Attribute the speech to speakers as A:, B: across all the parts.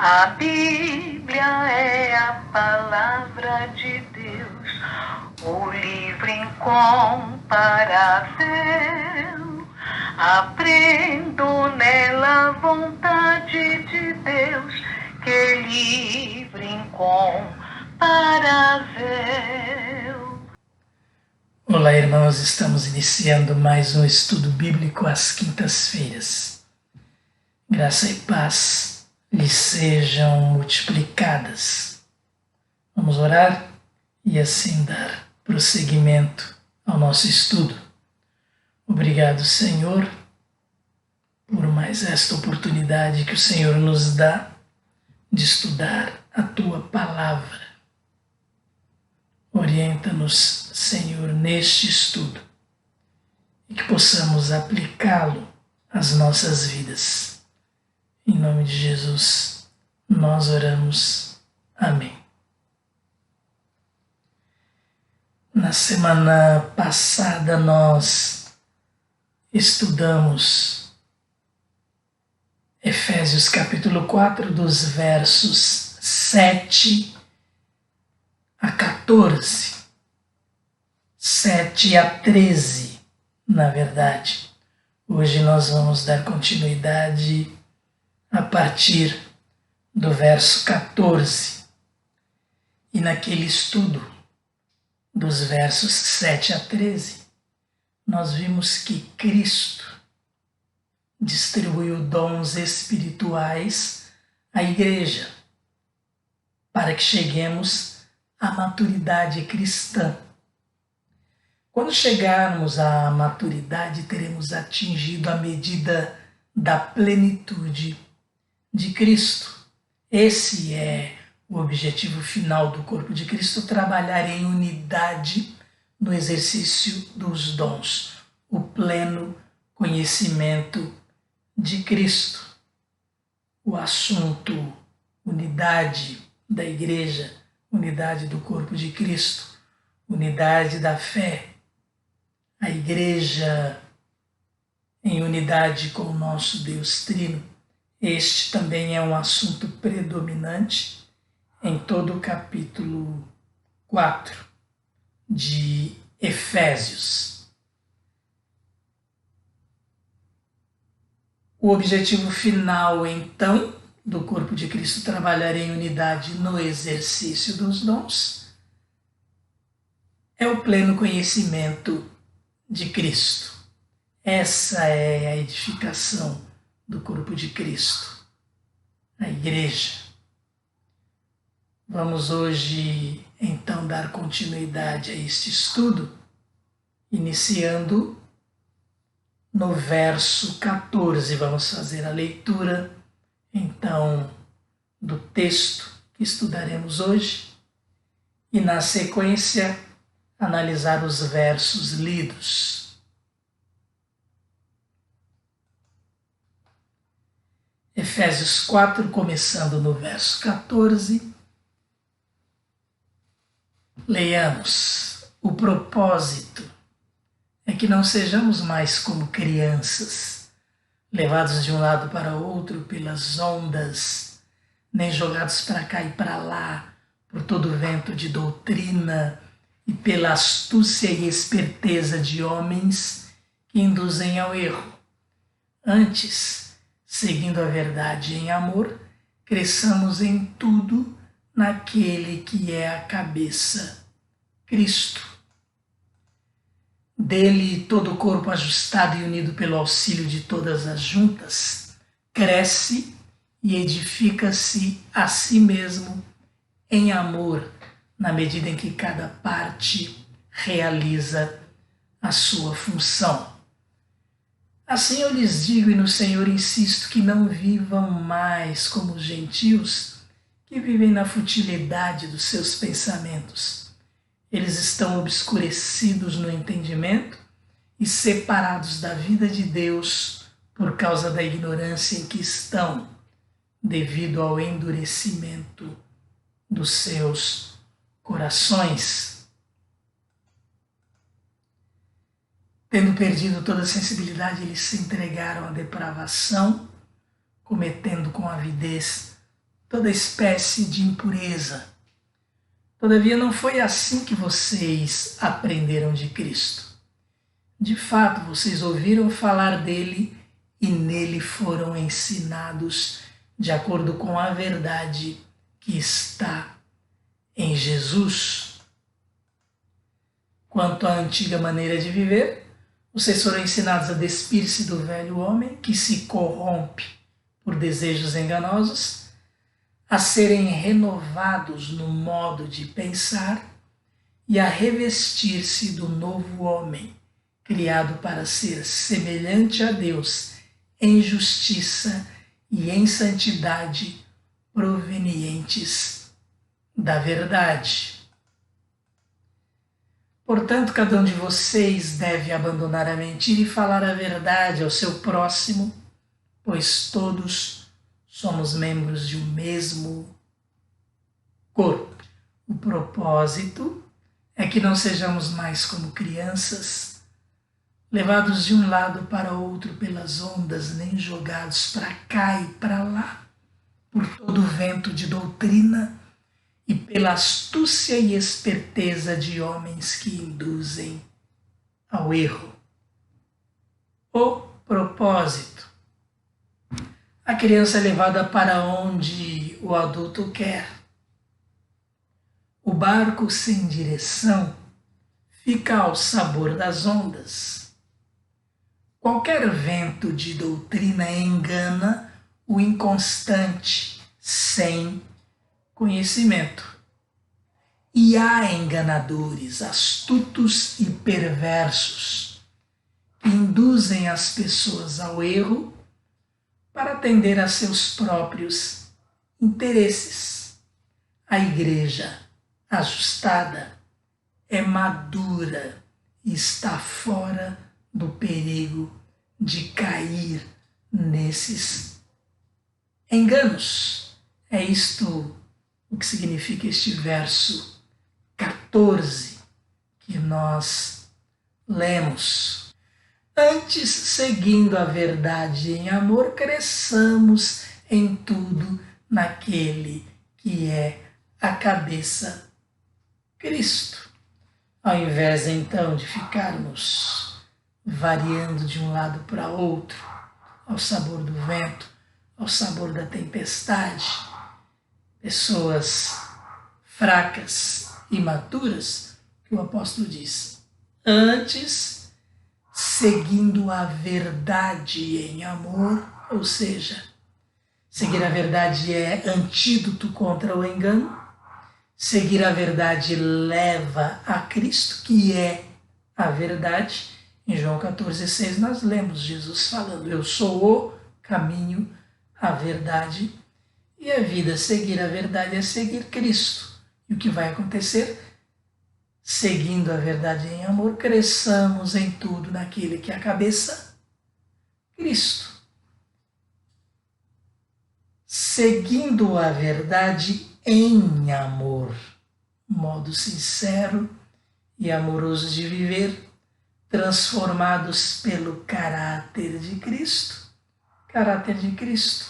A: A Bíblia é a palavra de Deus, o livro incomparável. Aprendo nela a vontade de Deus, que livro incomparável.
B: Olá, irmãos, estamos iniciando mais um estudo bíblico às quintas-feiras. Graça e paz lhes sejam multiplicadas. Vamos orar e assim dar prosseguimento ao nosso estudo. Obrigado, Senhor, por mais esta oportunidade que o Senhor nos dá de estudar a Tua Palavra. Orienta-nos, Senhor, neste estudo e que possamos aplicá-lo às nossas vidas. Em nome de Jesus, nós oramos. Amém. Na semana passada nós estudamos Efésios capítulo 4, dos versos 7 a 14, 7 a 13, na verdade. Hoje nós vamos dar continuidade a partir do verso 14. E naquele estudo dos versos 7 a 13, nós vimos que Cristo distribuiu dons espirituais à igreja para que cheguemos à maturidade cristã. Quando chegarmos à maturidade, teremos atingido a medida da plenitude de Cristo. Esse é o objetivo final do corpo de Cristo, trabalhar em unidade no exercício dos dons, o pleno conhecimento de Cristo. O assunto unidade da igreja, unidade do corpo de Cristo, unidade da fé, a igreja em unidade com o nosso Deus Trino. Este também é um assunto predominante em todo o capítulo 4 de Efésios. O objetivo final, então, do corpo de Cristo trabalhar em unidade no exercício dos dons é o pleno conhecimento de Cristo. Essa é a edificação do corpo de Cristo, a igreja. Vamos hoje, então, dar continuidade a este estudo, iniciando no verso 14. Vamos fazer a leitura, então, do texto que estudaremos hoje e, na sequência, analisar os versos lidos. Efésios 4, começando no verso 14. Leiamos. O propósito é que não sejamos mais como crianças, levados de um lado para outro pelas ondas, nem jogados para cá e para lá por todo vento de doutrina e pela astúcia e esperteza de homens que induzem ao erro. Antes, seguindo a verdade em amor, cresçamos em tudo naquele que é a cabeça, Cristo. Dele, todo o corpo ajustado e unido pelo auxílio de todas as juntas, cresce e edifica-se a si mesmo em amor, na medida em que cada parte realiza a sua função. Assim eu lhes digo e no Senhor insisto que não vivam mais como os gentios que vivem na futilidade dos seus pensamentos. Eles estão obscurecidos no entendimento e separados da vida de Deus por causa da ignorância em que estão, devido ao endurecimento dos seus corações. Tendo perdido toda a sensibilidade, eles se entregaram à depravação, cometendo com avidez toda espécie de impureza. Todavia, não foi assim que vocês aprenderam de Cristo. De fato, vocês ouviram falar dele e nele foram ensinados de acordo com a verdade que está em Jesus. Quanto à antiga maneira de viver, vocês foram ensinados a despir-se do velho homem que se corrompe por desejos enganosos, a serem renovados no modo de pensar e a revestir-se do novo homem, criado para ser semelhante a Deus em justiça e em santidade provenientes da verdade. Portanto, cada um de vocês deve abandonar a mentira e falar a verdade ao seu próximo, pois todos somos membros de um mesmo corpo. O propósito é que não sejamos mais como crianças, levados de um lado para outro pelas ondas, nem jogados para cá e para lá, por todo o vento de doutrina e pela astúcia e esperteza de homens que induzem ao erro. O propósito. A criança é levada para onde o adulto quer. O barco sem direção fica ao sabor das ondas. Qualquer vento de doutrina engana o inconstante, sem conhecimento. E há enganadores, astutos e perversos, que induzem as pessoas ao erro para atender a seus próprios interesses. A igreja ajustada é madura e está fora do perigo de cair nesses enganos. É isto o que significa este verso 14 que nós lemos. Antes, seguindo a verdade em amor, cresçamos em tudo naquele que é a cabeça, Cristo. Ao invés, então, de ficarmos variando de um lado para outro, ao sabor do vento, ao sabor da tempestade, pessoas fracas, imaturas, que o apóstolo diz, antes, seguindo a verdade em amor, ou seja, seguir a verdade é antídoto contra o engano, seguir a verdade leva a Cristo, que é a verdade. Em João 14,6 nós lemos Jesus falando, eu sou o caminho, a verdade e a vida. Seguir a verdade é seguir Cristo. E o que vai acontecer? Seguindo a verdade em amor, cresçamos em tudo naquele que é a cabeça, Cristo. Seguindo a verdade em amor, modo sincero e amoroso de viver, transformados pelo caráter de Cristo. Caráter de Cristo,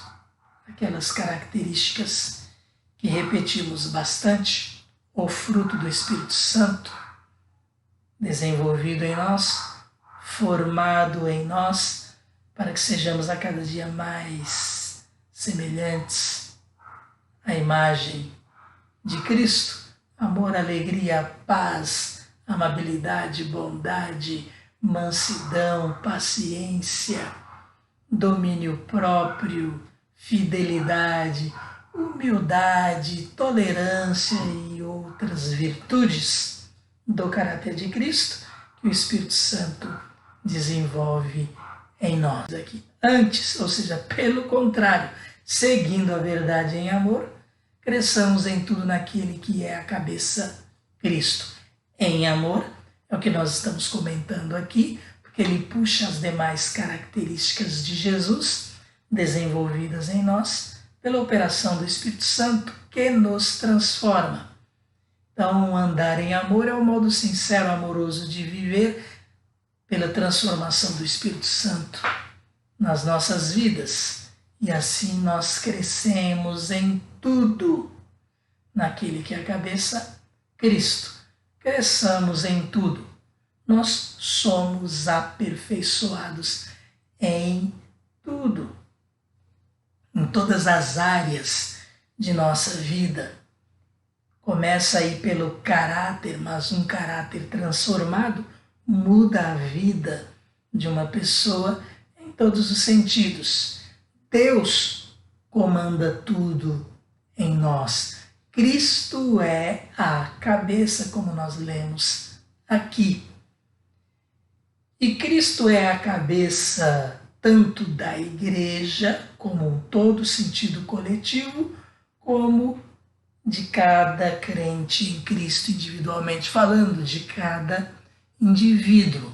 B: aquelas características que repetimos bastante, o fruto do Espírito Santo, desenvolvido em nós, formado em nós, para que sejamos a cada dia mais semelhantes à imagem de Cristo. Amor, alegria, paz, amabilidade, bondade, mansidão, paciência, domínio próprio, fidelidade, humildade, tolerância e outras virtudes do caráter de Cristo que o Espírito Santo desenvolve em nós aqui. Antes, ou seja, pelo contrário, seguindo a verdade em amor, cresçamos em tudo naquele que é a cabeça, Cristo. Em amor, é o que nós estamos comentando aqui, porque ele puxa as demais características de Jesus, desenvolvidas em nós, pela operação do Espírito Santo, que nos transforma. Então, andar em amor é o modo sincero, amoroso de viver, pela transformação do Espírito Santo nas nossas vidas. E assim nós crescemos em tudo naquele que é a cabeça, Cristo. Cresçamos em tudo. Nós somos aperfeiçoados em tudo, em todas as áreas de nossa vida. Começa aí pelo caráter, mas um caráter transformado muda a vida de uma pessoa em todos os sentidos. Deus comanda tudo em nós. Cristo é a cabeça, como nós lemos aqui. E Cristo é a cabeça tanto da igreja, como um todo, sentido coletivo, como de cada crente em Cristo individualmente falando, de cada indivíduo.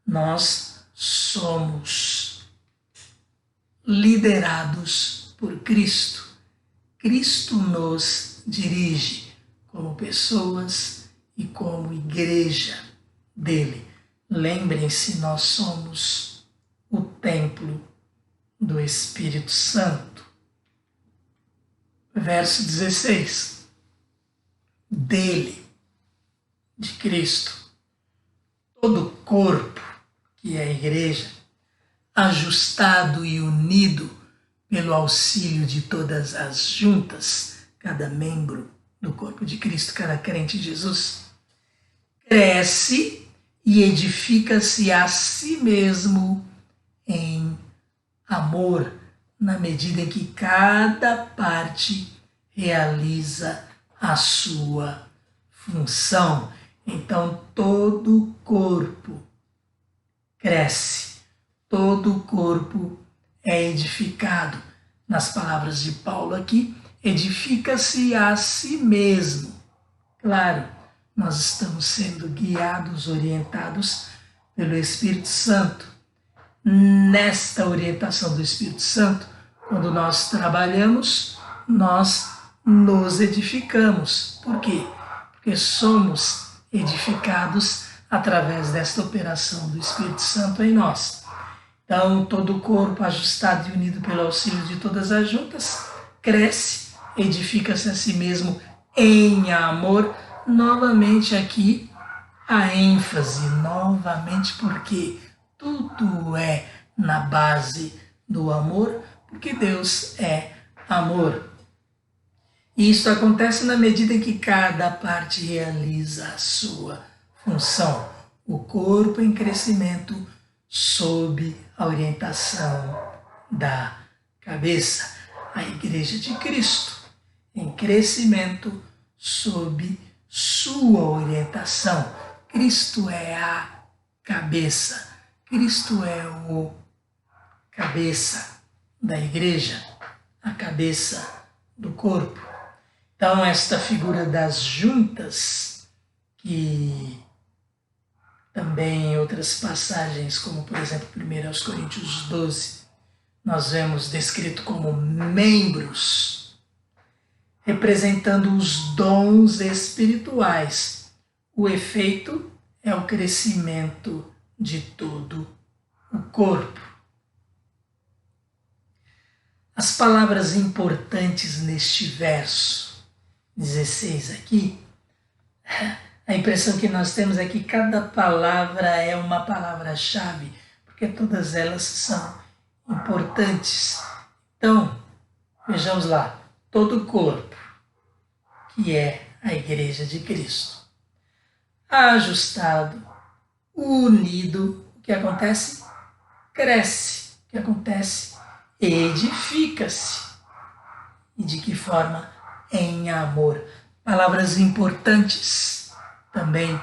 B: Nós somos liderados por Cristo. Cristo nos dirige como pessoas e como igreja dele. Lembrem-se, nós somos o templo do Espírito Santo. Verso 16. Dele, de Cristo, todo o corpo, que é a igreja, ajustado e unido pelo auxílio de todas as juntas, cada membro do corpo de Cristo, cada crente de Jesus, cresce e edifica-se a si mesmo em amor, na medida em que cada parte realiza a sua função. Então todo o corpo cresce, todo o corpo é edificado. Nas palavras de Paulo aqui, edifica-se a si mesmo. Claro, nós estamos sendo guiados, orientados pelo Espírito Santo. Nesta orientação do Espírito Santo, quando nós trabalhamos, nós nos edificamos. Por quê? Porque somos edificados através desta operação do Espírito Santo em nós. Então, todo o corpo ajustado e unido pelo auxílio de todas as juntas, cresce, edifica-se a si mesmo em amor. Novamente aqui, a ênfase, novamente, porque tudo é na base do amor, porque Deus é amor. E isso acontece na medida em que cada parte realiza a sua função. O corpo em crescimento sob a orientação da cabeça. A Igreja de Cristo em crescimento sob sua orientação. Cristo é a cabeça. Cristo é o cabeça da igreja, a cabeça do corpo. Então, esta figura das juntas, que também em outras passagens, como por exemplo 1 Coríntios 12, nós vemos descrito como membros, representando os dons espirituais. O efeito é o crescimento de todo o corpo. As palavras importantes neste verso 16 aqui, a impressão que nós temos é que cada palavra é uma palavra-chave, porque todas elas são importantes. Então, vejamos lá, todo o corpo, que é a Igreja de Cristo, ajustado, unido, o que acontece? Cresce. O que acontece? Edifica-se. E de que forma? Em amor. Palavras importantes também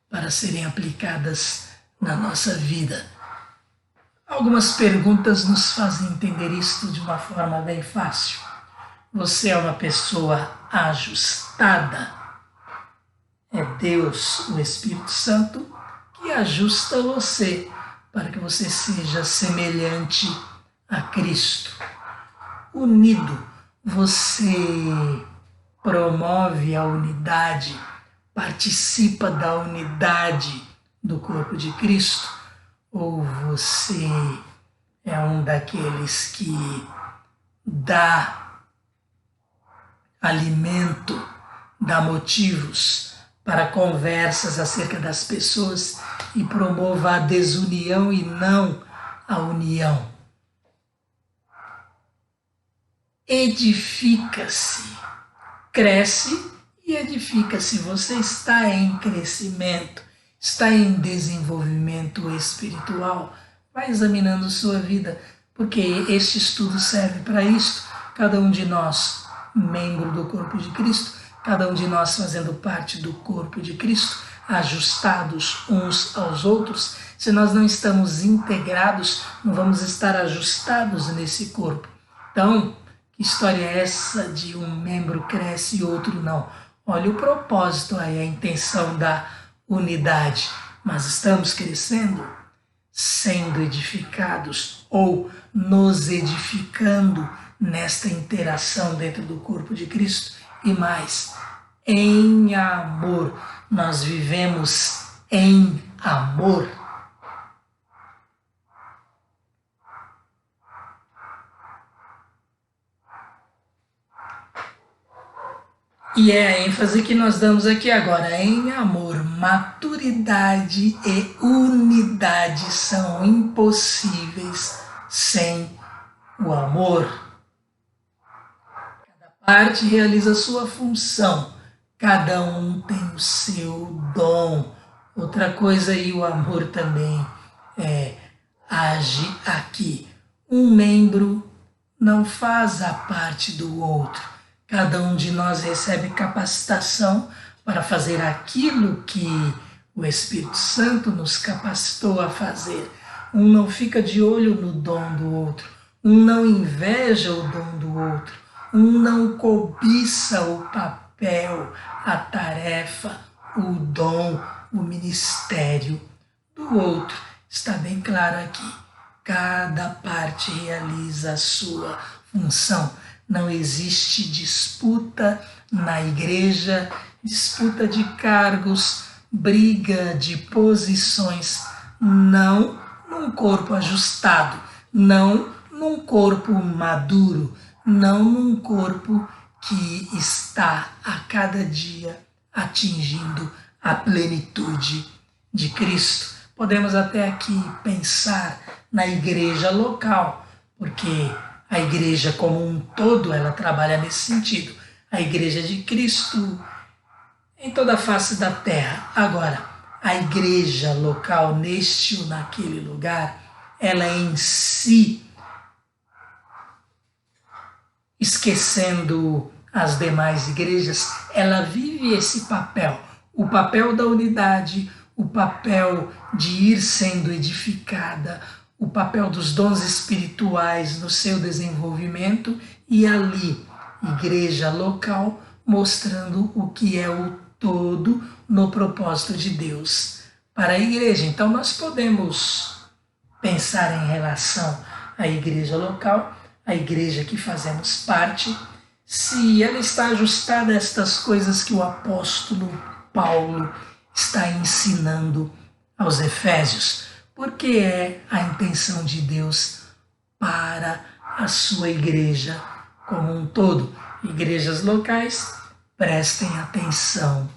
B: para serem aplicadas na nossa vida. Algumas perguntas nos fazem entender isto de uma forma bem fácil. Você é uma pessoa ajustada? É Deus, o Espírito Santo, que ajusta você para que você seja semelhante a Cristo. Unido, você promove a unidade, participa da unidade do corpo de Cristo, ou você é um daqueles que dá alimento, dá motivos para conversas acerca das pessoas e promova a desunião e não a união. Edifica-se, cresce e edifica-se. Você está em crescimento, está em desenvolvimento espiritual. Vai examinando sua vida, porque este estudo serve para isto. Cada um de nós, membro do corpo de Cristo, cada um de nós fazendo parte do corpo de Cristo, ajustados uns aos outros. Se nós não estamos integrados, não vamos estar ajustados nesse corpo. Então, que história é essa de um membro cresce e outro não? Olha o propósito aí, a intenção da unidade. Mas estamos crescendo, sendo edificados ou nos edificando nesta interação dentro do corpo de Cristo. E mais, em amor. Nós vivemos em amor. E é a ênfase que nós damos aqui agora, em amor. Maturidade e unidade são impossíveis sem o amor. Cada parte realiza sua função, cada um tem o seu dom. Outra coisa aí, o amor também age aqui. Um membro não faz a parte do outro. Cada um de nós recebe capacitação para fazer aquilo que o Espírito Santo nos capacitou a fazer. Um não fica de olho no dom do outro. Um não inveja o dom do outro. Um não cobiça o papel, a tarefa, o dom, o ministério do outro. Está bem claro aqui. Cada parte realiza a sua função. Não existe disputa na igreja, disputa de cargos, briga de posições, não num corpo ajustado, não num corpo maduro, não num corpo que está a cada dia atingindo a plenitude de Cristo. Podemos até aqui pensar na igreja local, porque a igreja como um todo, ela trabalha nesse sentido. A igreja de Cristo em toda a face da terra. Agora, a igreja local neste ou naquele lugar, ela em si, esquecendo as demais igrejas, ela vive esse papel. O papel da unidade, o papel de ir sendo edificada, o papel dos dons espirituais no seu desenvolvimento e ali, igreja local, mostrando o que é o todo no propósito de Deus para a igreja. Então nós podemos pensar em relação à igreja local, a igreja que fazemos parte, se ela está ajustada a estas coisas que o apóstolo Paulo está ensinando aos Efésios, porque é a intenção de Deus para a sua igreja como um todo. Igrejas locais, prestem atenção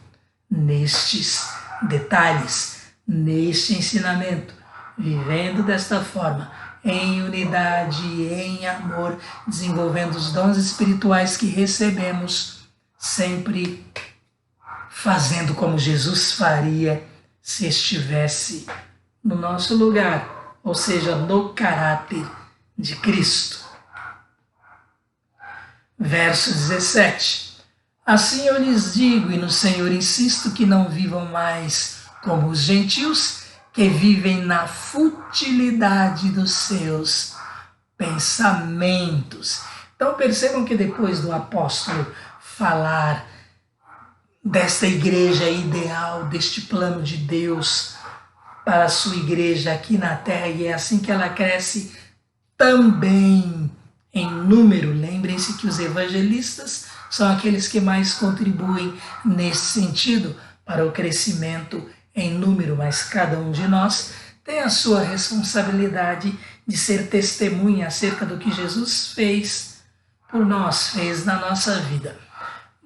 B: nestes detalhes, neste ensinamento, vivendo desta forma, em unidade, em amor, desenvolvendo os dons espirituais que recebemos, sempre fazendo como Jesus faria se estivesse no nosso lugar, ou seja, no caráter de Cristo. Verso 17. Assim eu lhes digo, e no Senhor insisto, que não vivam mais como os gentios, que vivem na futilidade dos seus pensamentos. Então percebam que depois do apóstolo falar desta igreja ideal, deste plano de Deus para a sua igreja aqui na terra, e é assim que ela cresce também em número. Lembrem-se que os evangelistas são aqueles que mais contribuem nesse sentido para o crescimento em número, mas cada um de nós tem a sua responsabilidade de ser testemunha acerca do que Jesus fez por nós, fez na nossa vida.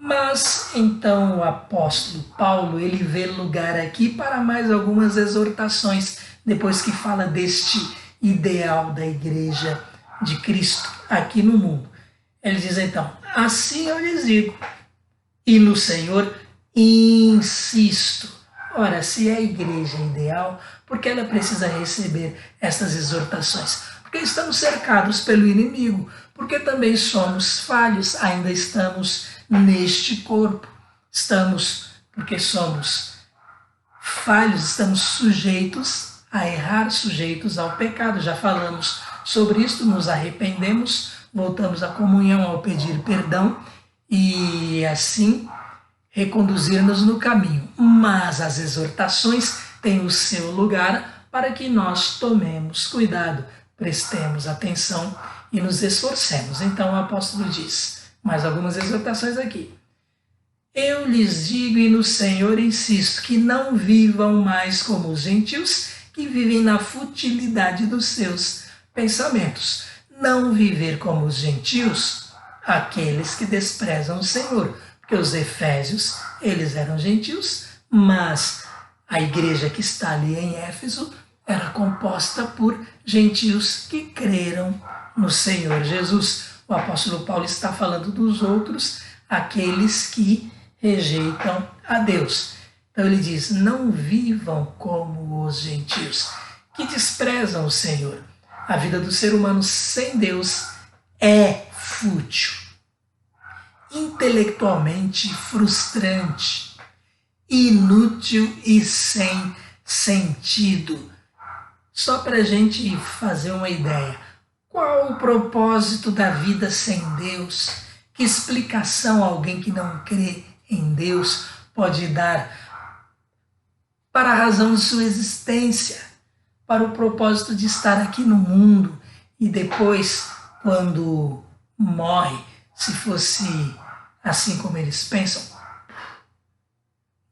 B: Mas então o apóstolo Paulo, ele vê lugar aqui para mais algumas exortações, depois que fala deste ideal da igreja de Cristo aqui no mundo. Ele diz então: assim eu lhes digo, e no Senhor insisto. Ora, se é a igreja ideal, por que ela precisa receber estas exortações? Porque estamos cercados pelo inimigo, porque também somos falhos, ainda estamos neste corpo. Porque somos falhos, estamos sujeitos a errar, sujeitos ao pecado. Já falamos sobre isto, nos arrependemos, voltamos à comunhão ao pedir perdão e assim reconduzir-nos no caminho. Mas as exortações têm o seu lugar para que nós tomemos cuidado, prestemos atenção e nos esforcemos. Então o apóstolo diz, mais algumas exortações aqui. Eu lhes digo e no Senhor insisto, que não vivam mais como os gentios que vivem na futilidade dos seus pensamentos. Não viver como os gentios, aqueles que desprezam o Senhor. Porque os efésios, eles eram gentios, mas a igreja que está ali em Éfeso era composta por gentios que creram no Senhor Jesus. O apóstolo Paulo está falando dos outros, aqueles que rejeitam a Deus. Então ele diz, não vivam como os gentios, que desprezam o Senhor. A vida do ser humano sem Deus é fútil, intelectualmente frustrante, inútil e sem sentido. Só para a gente fazer uma ideia, qual o propósito da vida sem Deus? Que explicação alguém que não crê em Deus pode dar para a razão de sua existência, para o propósito de estar aqui no mundo e depois, quando morre, se fosse assim como eles pensam,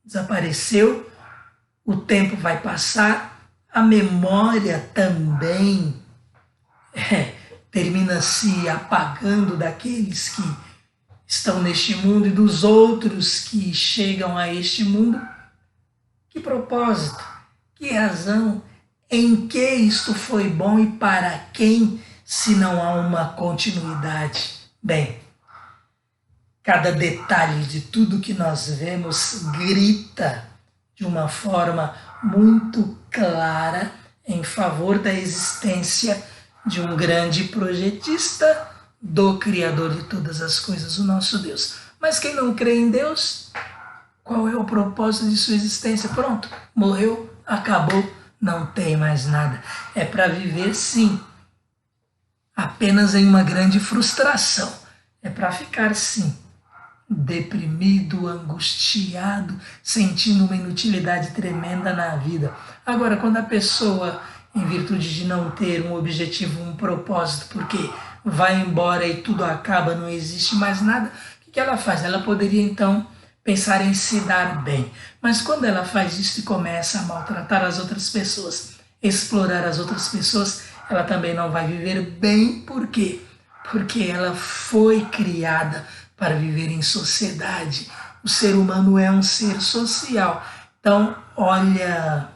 B: desapareceu, o tempo vai passar, a memória também termina se apagando daqueles que estão neste mundo e dos outros que chegam a este mundo. Que propósito, que razão, em que isto foi bom e para quem, se não há uma continuidade? Bem, cada detalhe de tudo que nós vemos grita de uma forma muito clara em favor da existência de um grande projetista, do Criador de todas as coisas, o nosso Deus. Mas quem não crê em Deus, qual é o propósito de sua existência? Pronto, morreu, acabou, não tem mais nada. É para viver, sim, apenas em uma grande frustração. É para ficar, sim, deprimido, angustiado, sentindo uma inutilidade tremenda na vida. Agora, quando a pessoa, em virtude de não ter um objetivo, um propósito, porque vai embora e tudo acaba, não existe mais nada, o que ela faz? Ela poderia, então, pensar em se dar bem. Mas quando ela faz isso e começa a maltratar as outras pessoas, explorar as outras pessoas, ela também não vai viver bem. Por quê? Porque ela foi criada para viver em sociedade. O ser humano é um ser social. Então, olha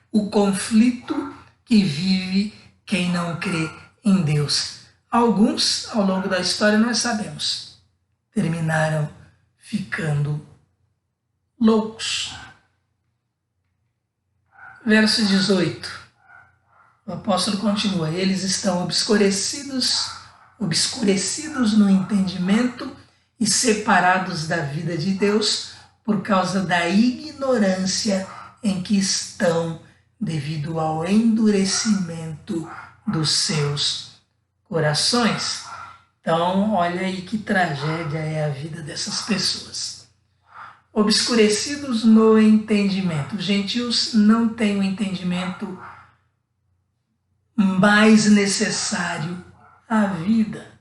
B: o conflito que vive quem não crê em Deus. Alguns, ao longo da história, nós sabemos, terminaram ficando loucos. Verso 18. O apóstolo continua, eles estão obscurecidos no entendimento e separados da vida de Deus por causa da ignorância em que estão devido ao endurecimento dos seus corações. Então, olha aí que tragédia é a vida dessas pessoas. Obscurecidos no entendimento. Os gentios não têm o entendimento mais necessário à vida.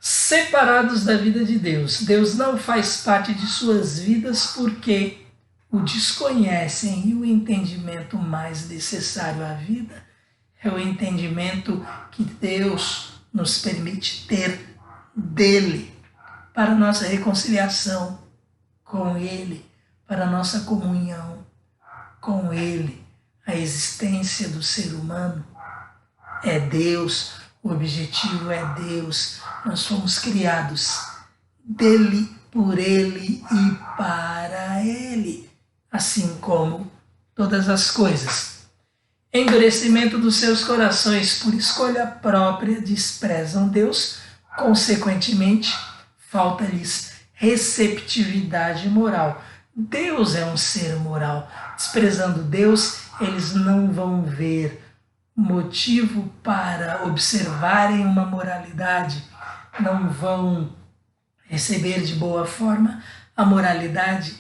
B: Separados da vida de Deus. Deus não faz parte de suas vidas porque o desconhecem, e o entendimento mais necessário à vida é o entendimento que Deus nos permite ter dele, para nossa reconciliação com ele, para nossa comunhão com ele. A existência do ser humano é Deus, o objetivo é Deus. Nós fomos criados dele, por ele e para ele, assim como todas as coisas. Endurecimento dos seus corações por escolha própria desprezam Deus, consequentemente, falta-lhes receptividade moral. Deus é um ser moral. Desprezando Deus, eles não vão ver motivo para observarem uma moralidade, não vão receber de boa forma a moralidade,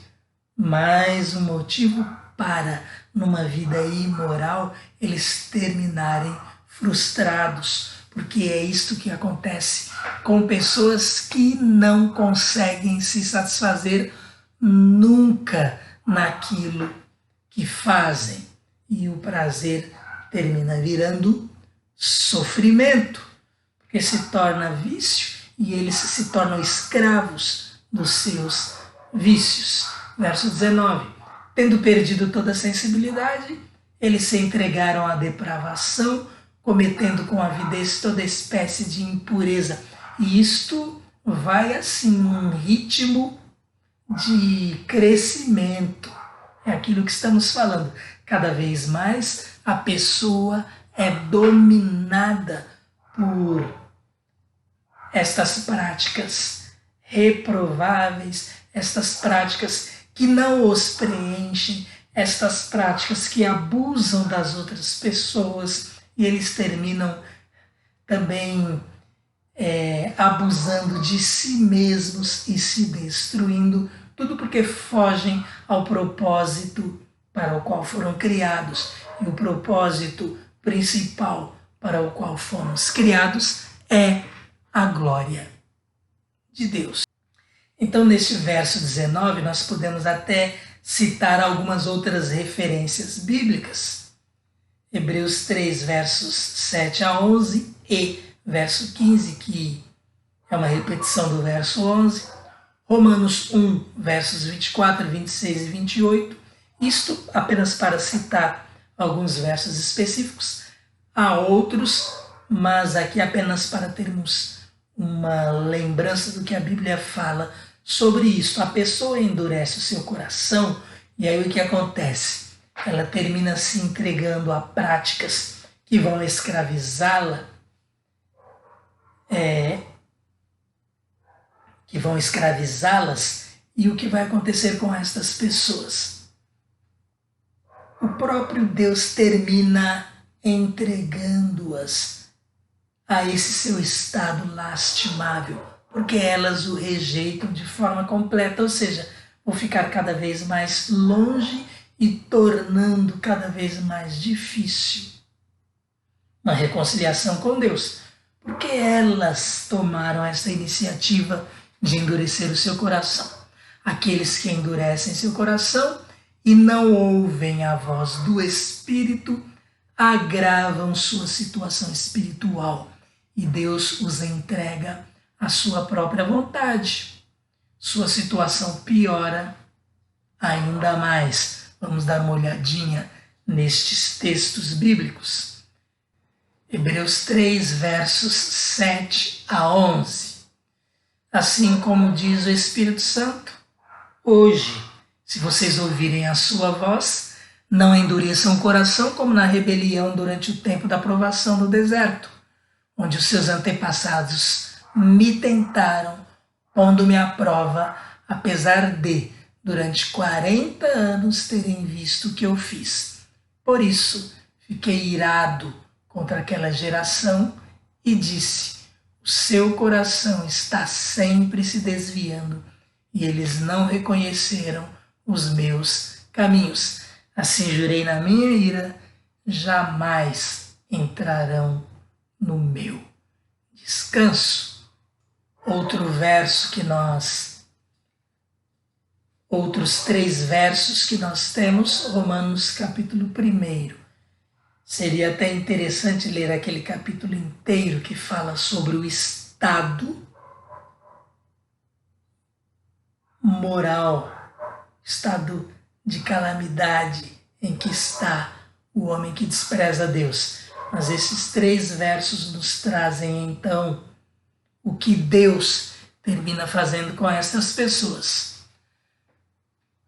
B: mas um motivo para, numa vida imoral, eles terminarem frustrados, porque é isto que acontece com pessoas que não conseguem se satisfazer nunca naquilo que fazem, e o prazer termina virando sofrimento, porque se torna vício e eles se tornam escravos dos seus vícios. Verso 19. Tendo perdido toda a sensibilidade, eles se entregaram à depravação, cometendo com avidez toda espécie de impureza. E isto vai assim num ritmo de crescimento. É aquilo que estamos falando. Cada vez mais a pessoa é dominada por estas práticas reprováveis, estas práticas que não os preenchem, estas práticas que abusam das outras pessoas, e eles terminam também abusando de si mesmos e se destruindo, tudo porque fogem ao propósito para o qual foram criados. E o propósito principal para o qual fomos criados é a glória de Deus. Então, neste verso 19, nós podemos até citar algumas outras referências bíblicas. Hebreus 3, versos 7 a 11 e verso 15, que é uma repetição do verso 11. Romanos 1, versos 24, 26 e 28. Isto apenas para citar alguns versos específicos. Há outros, mas aqui apenas para termos uma lembrança do que a Bíblia fala sobre isso. A pessoa endurece o seu coração e aí o que acontece? Ela termina se entregando a práticas que vão escravizá-la, e o que vai acontecer com estas pessoas? O próprio Deus termina entregando-as a esse seu estado lastimável, porque elas o rejeitam de forma completa, ou seja, vão ficar cada vez mais longe e tornando cada vez mais difícil uma reconciliação com Deus, porque elas tomaram essa iniciativa de endurecer o seu coração. Aqueles que endurecem seu coração e não ouvem a voz do Espírito agravam sua situação espiritual e Deus os entrega à sua própria vontade. Sua situação piora ainda mais. Vamos dar uma olhadinha nestes textos bíblicos. Hebreus 3, versos 7 a 11. Assim como diz o Espírito Santo, hoje, se vocês ouvirem a sua voz, não endureçam o coração como na rebelião durante o tempo da provação no deserto, onde os seus antepassados me tentaram, pondo-me à prova, apesar de, durante 40 anos, terem visto o que eu fiz. Por isso, fiquei irado contra aquela geração e disse: o seu coração está sempre se desviando e eles não reconheceram os meus caminhos. Assim jurei na minha ira, jamais entrarão no meu descanso. Outros 3 versos que nós temos, Romanos capítulo 1. Seria até interessante ler aquele capítulo inteiro que fala sobre o estado moral, estado de calamidade em que está o homem que despreza Deus. Mas esses 3 versos nos trazem então o que Deus termina fazendo com estas pessoas.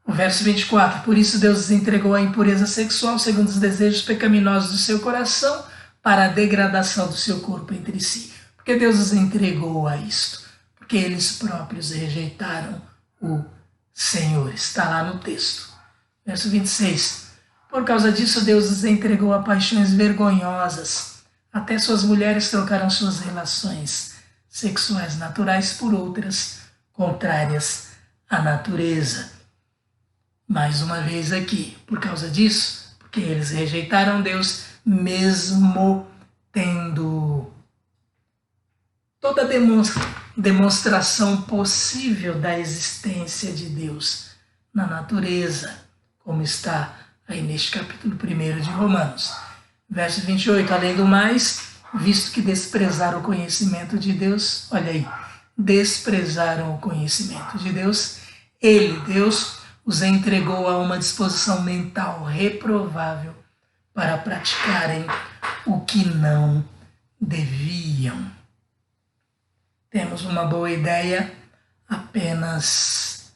B: O verso 24: por isso Deus os entregou à impureza sexual segundo os desejos pecaminosos do seu coração, para a degradação do seu corpo entre si. Porque Deus os entregou a isto? Porque eles próprios rejeitaram o Senhor. Está lá no texto. Verso 26. Por causa disso Deus os entregou a paixões vergonhosas. Até suas mulheres trocaram suas relações sexuais naturais por outras contrárias à natureza. Mais uma vez aqui, por causa disso, porque eles rejeitaram Deus, mesmo tendo toda a demonstração possível da existência de Deus na natureza, como está aí neste capítulo 1 de Romanos. Verso 28, além do mais, visto que desprezaram o conhecimento de Deus, olha aí, desprezaram o conhecimento de Deus, Deus, os entregou a uma disposição mental reprovável para praticarem o que não deviam. Temos uma boa ideia apenas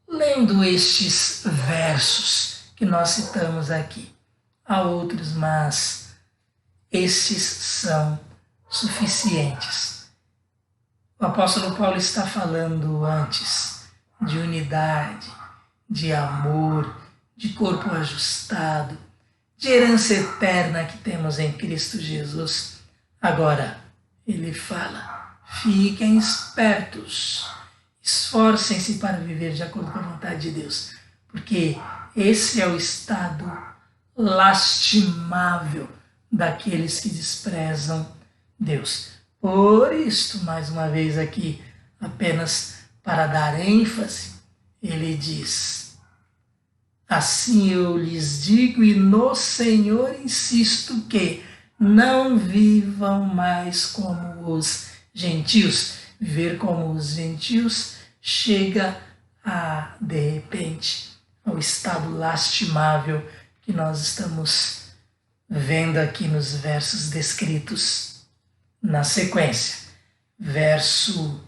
B: lendo estes versos que nós citamos aqui. Há outros, mas estes são suficientes. O apóstolo Paulo está falando antes de unidade, de amor, de corpo ajustado, de herança eterna que temos em Cristo Jesus. Agora, ele fala: fiquem espertos, esforcem-se para viver de acordo com a vontade de Deus, porque esse é o estado lastimável daqueles que desprezam Deus. Por isto, mais uma vez aqui, apenas para dar ênfase, ele diz: assim eu lhes digo e no Senhor insisto que não vivam mais como os gentios. Viver como os gentios chega a, de repente, ao estado lastimável que nós estamos vendo aqui nos versos descritos na sequência. Verso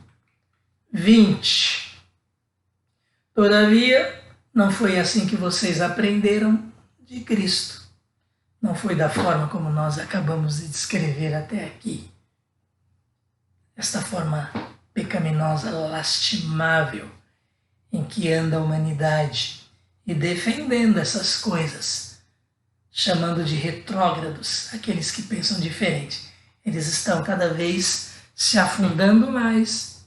B: 20. Todavia, não foi assim que vocês aprenderam de Cristo. Não foi da forma como nós acabamos de descrever até aqui. Esta forma pecaminosa, lastimável, em que anda a humanidade e defendendo essas coisas, chamando de retrógrados aqueles que pensam diferente. Eles estão cada vez se afundando mais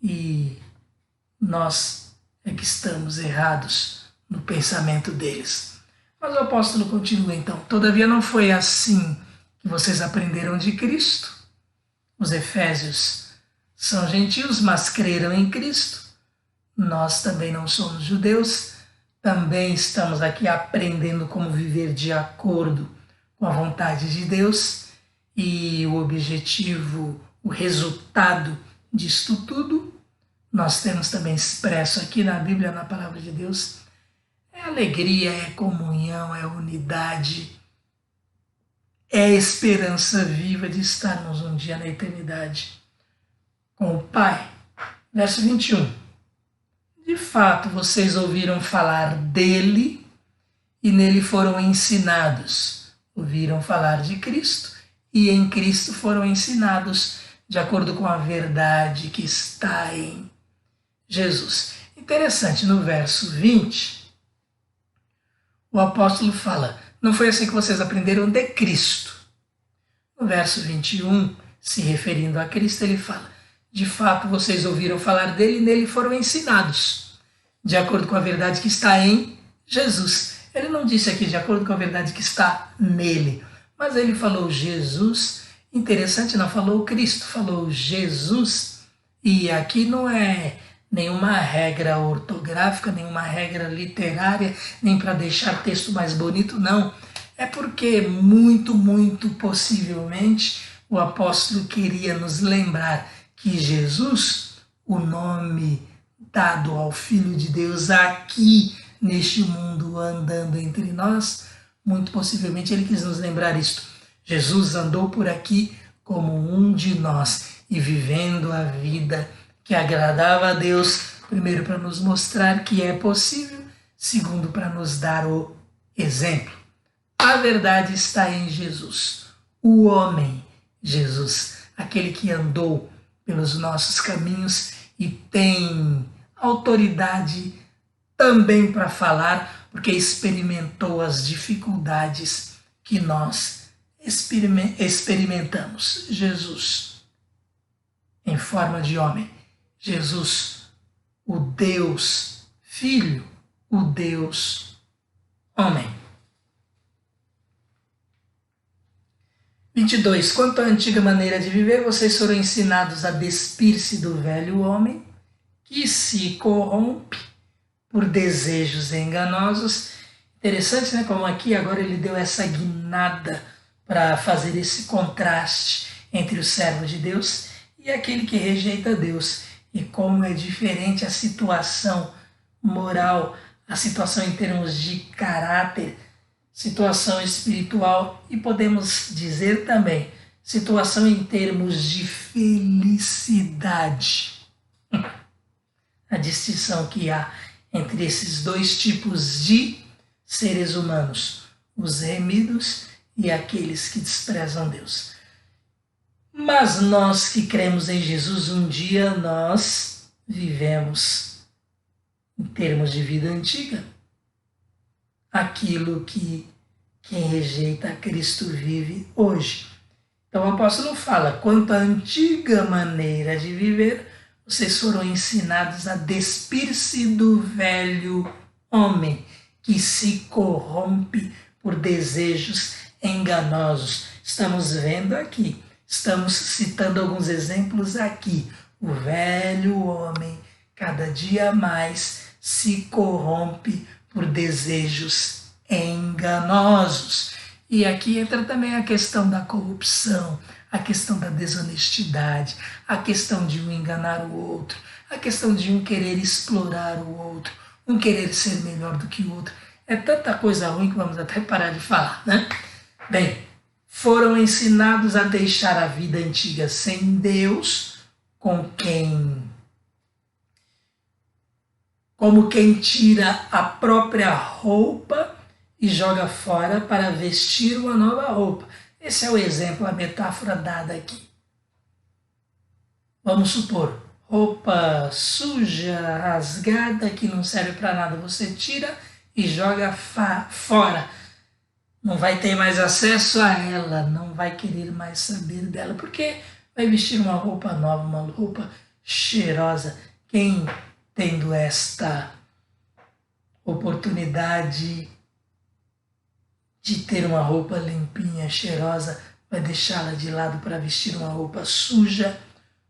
B: e nós é que estamos errados no pensamento deles. Mas o apóstolo continua então: todavia não foi assim que vocês aprenderam de Cristo. Os efésios são gentios, mas creram em Cristo. Nós também não somos judeus, também estamos aqui aprendendo como viver de acordo com a vontade de Deus, e o objetivo, o resultado disto tudo, nós temos também expresso aqui na Bíblia, na Palavra de Deus, é alegria, é comunhão, é unidade, é esperança viva de estarmos um dia na eternidade com o Pai. Verso 21. De fato, vocês ouviram falar dele e nele foram ensinados. Ouviram falar de Cristo e em Cristo foram ensinados de acordo com a verdade que está em Jesus. Interessante, no verso 20, o apóstolo fala: não foi assim que vocês aprenderam de Cristo. No verso 21, se referindo a Cristo, ele fala: de fato, vocês ouviram falar dele e nele foram ensinados, de acordo com a verdade que está em Jesus. Ele não disse aqui de acordo com a verdade que está nele, mas ele falou Jesus. Interessante, não falou Cristo, falou Jesus. E aqui não é nenhuma regra ortográfica, nenhuma regra literária, nem para deixar texto mais bonito, não. É porque muito possivelmente o apóstolo queria nos lembrar que Jesus, o nome dado ao Filho de Deus aqui neste mundo andando entre nós, muito possivelmente ele quis nos lembrar isto. Jesus andou por aqui como um de nós e vivendo a vida que agradava a Deus, primeiro para nos mostrar que é possível, segundo para nos dar o exemplo. A verdade está em Jesus, o homem Jesus, aquele que andou pelos nossos caminhos e tem autoridade também para falar, porque experimentou as dificuldades que nós experimentamos. Jesus, em forma de homem, Jesus, o Deus Filho, o Deus Homem. 22. Quanto à antiga maneira de viver, vocês foram ensinados a despir-se do velho homem, que se corrompe por desejos enganosos. Interessante, né? Como aqui agora ele deu essa guinada para fazer esse contraste entre o servo de Deus e aquele que rejeita Deus. E como é diferente a situação moral, a situação em termos de caráter, situação espiritual e podemos dizer também situação em termos de felicidade. A distinção que há entre esses dois tipos de seres humanos, os remidos e aqueles que desprezam Deus. Mas nós que cremos em Jesus, um dia nós vivemos, em termos de vida antiga, aquilo que quem rejeita a Cristo vive hoje. Então o apóstolo fala, quanto à antiga maneira de viver, vocês foram ensinados a despir-se do velho homem, que se corrompe por desejos enganosos. Estamos vendo aqui, estamos citando alguns exemplos aqui. O velho homem, cada dia mais, se corrompe por desejos enganosos. E aqui entra também a questão da corrupção, a questão da desonestidade, a questão de um enganar o outro, a questão de um querer explorar o outro, um querer ser melhor do que o outro. É tanta coisa ruim que vamos até parar de falar, né? Bem, foram ensinados a deixar a vida antiga sem Deus, como quem tira a própria roupa e joga fora para vestir uma nova roupa. Esse é o exemplo, a metáfora dada aqui. Vamos supor, roupa suja, rasgada, que não serve para nada, você tira e joga fora. Não vai ter mais acesso a ela, não vai querer mais saber dela, porque vai vestir uma roupa nova, uma roupa cheirosa. Quem tendo esta oportunidade de ter uma roupa limpinha, cheirosa, vai deixá-la de lado para vestir uma roupa suja,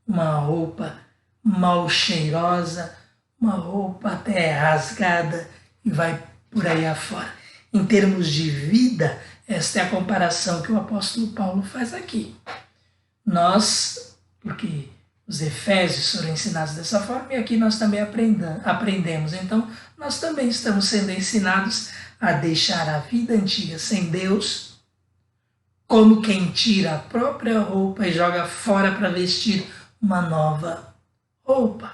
B: uma roupa mal cheirosa, uma roupa até rasgada e vai por aí afora. Em termos de vida, esta é a comparação que o apóstolo Paulo faz aqui. Nós, porque os efésios foram ensinados dessa forma e aqui nós também aprendemos. Então, nós também estamos sendo ensinados a deixar a vida antiga sem Deus, como quem tira a própria roupa e joga fora para vestir uma nova roupa.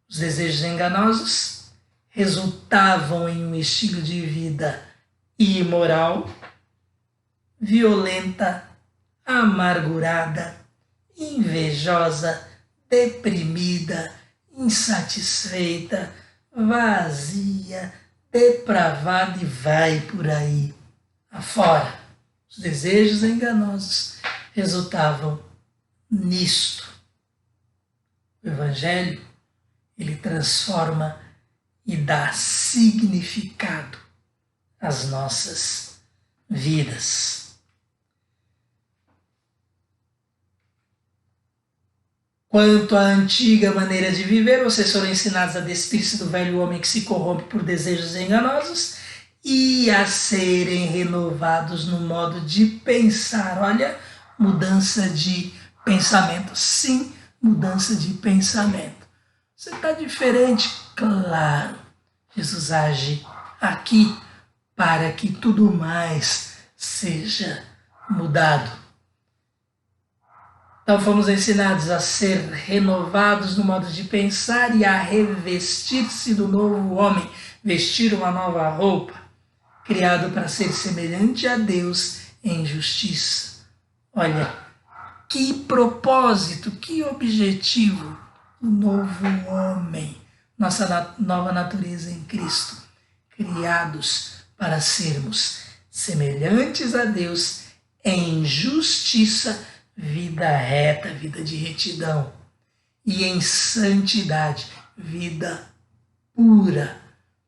B: Os desejos enganosos resultavam em um estilo de vida imoral, violenta, amargurada, invejosa, deprimida, insatisfeita, vazia, depravada e vai por aí afora. Os desejos enganosos resultavam nisto. O Evangelho, ele transforma e dá significado às nossas vidas. Quanto à antiga maneira de viver, vocês foram ensinados a despir-se do velho homem que se corrompe por desejos enganosos e a serem renovados no modo de pensar. Olha, mudança de pensamento. Sim, mudança de pensamento. Você está diferente? Claro, Jesus age aqui para que tudo mais seja mudado. Então fomos ensinados a ser renovados no modo de pensar e a revestir-se do novo homem, vestir uma nova roupa, criado para ser semelhante a Deus em justiça. Olha, que propósito, que objetivo, o novo homem, nossa nova natureza em Cristo, criados para sermos semelhantes a Deus em justiça, vida reta, vida de retidão, e em santidade, vida pura,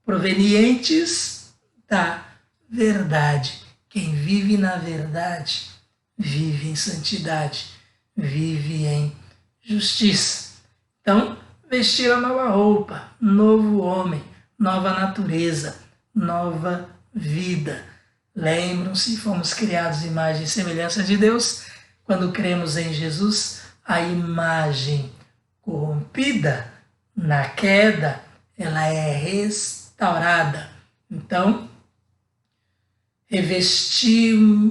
B: provenientes da verdade. Quem vive na verdade, vive em santidade, vive em justiça. Então, vestir a nova roupa, novo homem, nova natureza, nova vida. Lembram-se, fomos criados em imagem e semelhança de Deus. Quando cremos em Jesus, a imagem corrompida na queda, ela é restaurada. Então,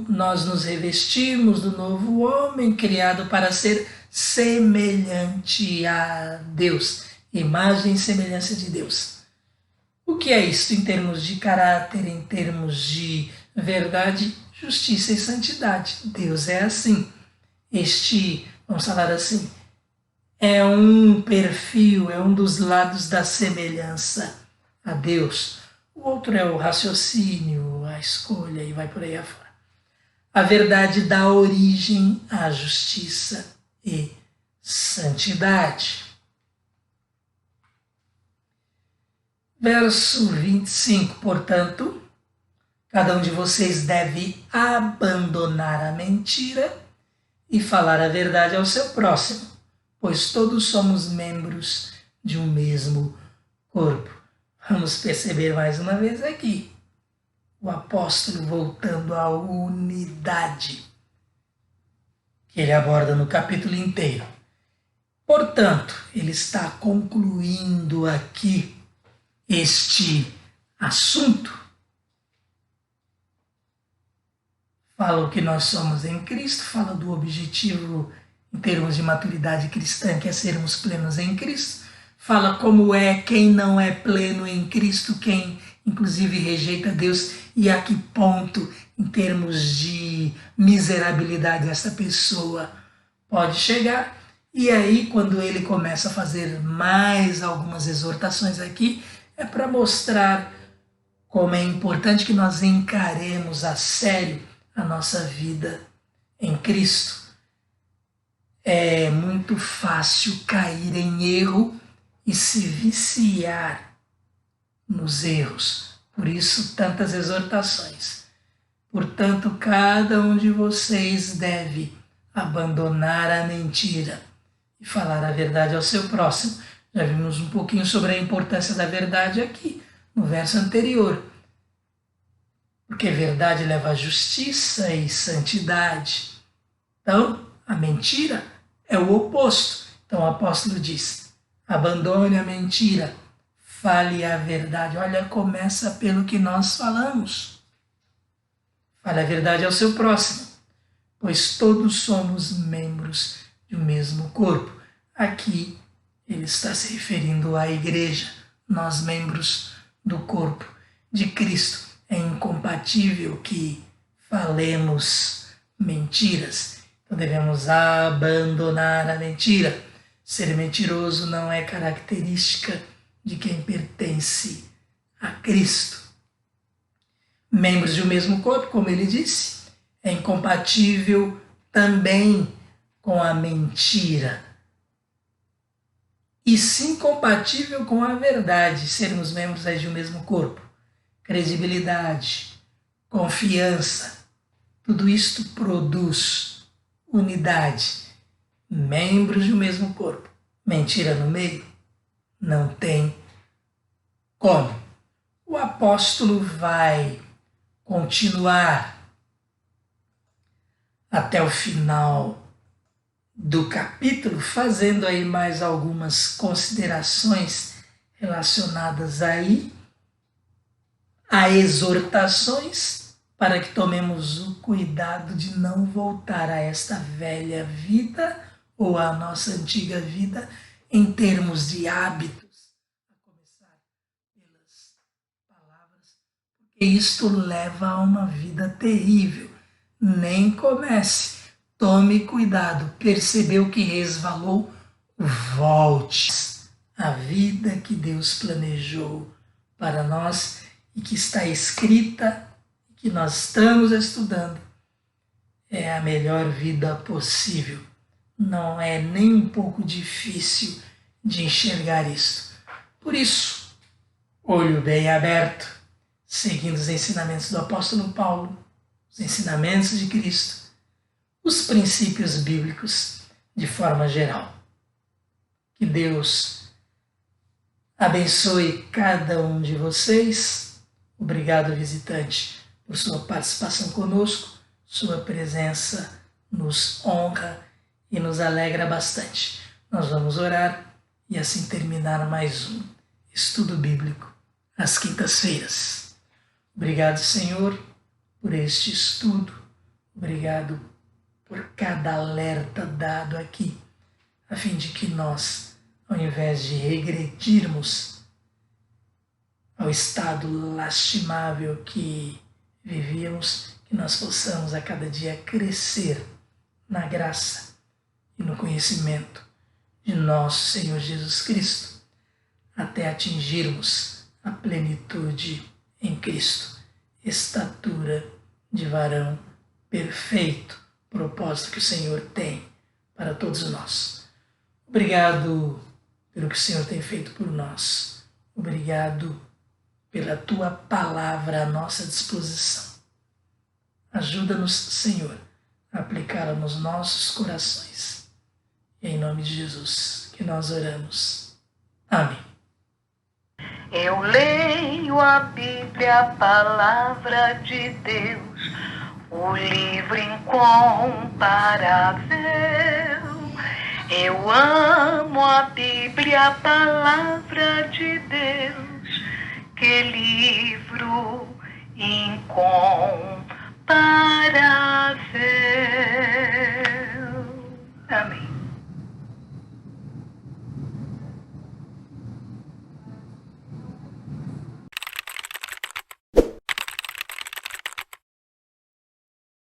B: nós nos revestimos do novo homem criado para ser semelhante a Deus, imagem e semelhança de Deus. O que é isso em termos de caráter, em termos de verdade, justiça e santidade? Deus é assim. Vamos falar assim, é um perfil, é um dos lados da semelhança a Deus. O outro é o raciocínio, a escolha e vai por aí afora. A verdade dá origem à justiça e santidade. Verso 25, portanto, cada um de vocês deve abandonar a mentira e falar a verdade ao seu próximo, pois todos somos membros de um mesmo corpo. Vamos perceber mais uma vez aqui o apóstolo voltando à unidade que ele aborda no capítulo inteiro. Portanto, ele está concluindo aqui este assunto. Fala o que nós somos em Cristo, fala do objetivo em termos de maturidade cristã, que é sermos plenos em Cristo. Fala como é quem não é pleno em Cristo, quem inclusive rejeita Deus e a que ponto, em termos de miserabilidade, essa pessoa pode chegar. E aí, quando ele começa a fazer mais algumas exortações aqui, é para mostrar como é importante que nós encaremos a sério a nossa vida em Cristo. É muito fácil cair em erro e se viciar nos erros. Por isso, tantas exortações. Portanto, cada um de vocês deve abandonar a mentira e falar a verdade ao seu próximo. Já vimos um pouquinho sobre a importância da verdade aqui, no verso anterior. Porque verdade leva a justiça e santidade. Então, a mentira é o oposto. Então, o apóstolo diz, abandone a mentira, fale a verdade. Olha, começa pelo que nós falamos. Fale a verdade ao seu próximo, pois todos somos membros de um mesmo corpo. Aqui, ele está se referindo à igreja, nós membros do corpo de Cristo. É incompatível que falemos mentiras. Então devemos abandonar a mentira. Ser mentiroso não é característica de quem pertence a Cristo. Membros de um mesmo corpo, como ele disse, é incompatível também com a mentira. E sim compatível com a verdade, sermos membros de um mesmo corpo. Credibilidade, confiança, tudo isto produz unidade. Membros de um mesmo corpo. Mentira no meio? Não tem como. O apóstolo vai continuar até o final do capítulo, fazendo aí mais algumas considerações relacionadas aí a exortações para que tomemos o cuidado de não voltar a esta velha vida ou a nossa antiga vida em termos de hábitos, a começar pelas palavras, porque isto leva a uma vida terrível. Nem comece. Tome cuidado. Percebeu que resvalou? Volte à vida que Deus planejou para nós e que está escrita, que nós estamos estudando. É a melhor vida possível. Não é nem um pouco difícil de enxergar isso. Por isso, olho bem aberto, seguindo os ensinamentos do apóstolo Paulo, os ensinamentos de Cristo, os princípios bíblicos de forma geral. Que Deus abençoe cada um de vocês. Obrigado, visitante, por sua participação conosco. Sua presença nos honra e nos alegra bastante. Nós vamos orar e assim terminar mais um estudo bíblico às quintas-feiras. Obrigado, Senhor, por este estudo. Obrigado por cada alerta dado aqui, a fim de que nós, ao invés de regredirmos ao estado lastimável que vivíamos, que nós possamos a cada dia crescer na graça e no conhecimento de nosso Senhor Jesus Cristo, até atingirmos a plenitude em Cristo, estatura de varão perfeito, propósito que o Senhor tem para todos nós. Obrigado pelo que o Senhor tem feito por nós. Obrigado pela Tua palavra à nossa disposição. Ajuda-nos, Senhor, a aplicá-la nos nossos corações. E em nome de Jesus que nós oramos. Amém.
A: Eu leio a Bíblia, a palavra de Deus, o livro incomparável. Eu amo a Bíblia, a palavra de Deus, que livro incomparável.